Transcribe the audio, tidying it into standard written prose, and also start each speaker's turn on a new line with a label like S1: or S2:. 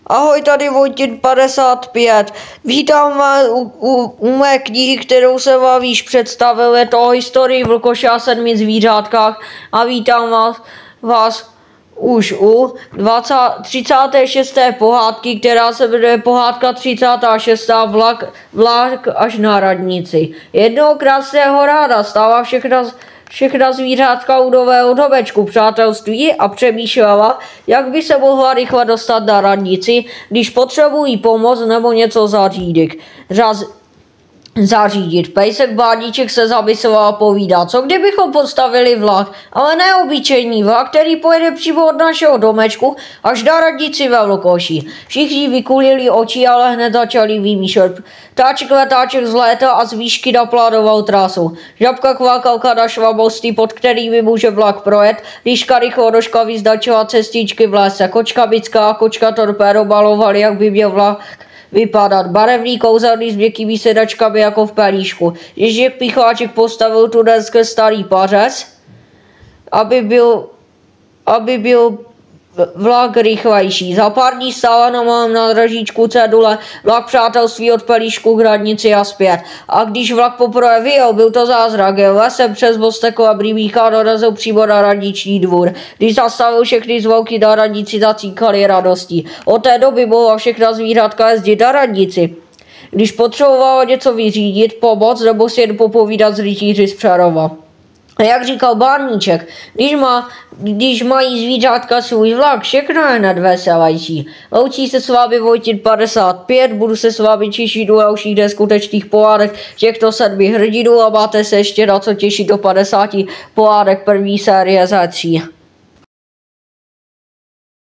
S1: Ahoj, tady Vojtin 55. Vítám vás u mé knihy, kterou jsem vám již představil. Je to o historii vlkoše a 7 zvířátkách a vítám vás už u 36. pohádky, která se jmenuje pohádka 36. Vlak až na radnici. Jednoho krásného ráda stává všechna zvířátka u nového domečku přátelství a přemýšlela, jak by se mohla rychle dostat na radnici, když potřebují pomoc nebo něco zařídit. Pejsek Báníček se zamyslel a povídá, co kdybychom postavili vlak, ale ne obyčejný vlak, který pojede přímo od našeho domečku až na radnici ve Vlkoši. Všichni vykulili oči, ale hned začali vymýšlet. Ptáček letáček zlétal a z výšky naplánoval trasu. Žabka kvákalka našla mosty, pod kterými může vlak projet. Liška rychlonožka vyznačila cestičky v lese. Kočka Mická a kočka Torpédo malovali, jak by měl vlak vypadat. Barevný kouzelný s měkkými sedačkami jako v pelíšku. Ježek Pichláček postavil tunelské starý pařez, aby byl vlak rychlejší. Za pár dní stála na malém nádražíčku cedule vlak přátelství od Pelíšku k radnici a zpět. A když vlak poprvé vyjel, byl to zázrak. Lesem přes mostek a Rybníka dorazil přímo na radniční dvůr. Když zastavil všechny zvonky na radnici, zacíkali radostí. Od té doby mohla všechna zvířátka jezdit na radnici, když potřebovala něco vyřídit, pomoct nebo si jen popovídat s rytíři z Přerova. A jak říkal Báníček, když mají zvířátka svůj vlak, všechno je hned veselější. Loučí se s vámi Vojtin 55, budu se s vámi těšit u dalších neskutečných pohádek těchto 7 hrdinů a máte se ještě na co těšit do 50 pohádek první série ze 3.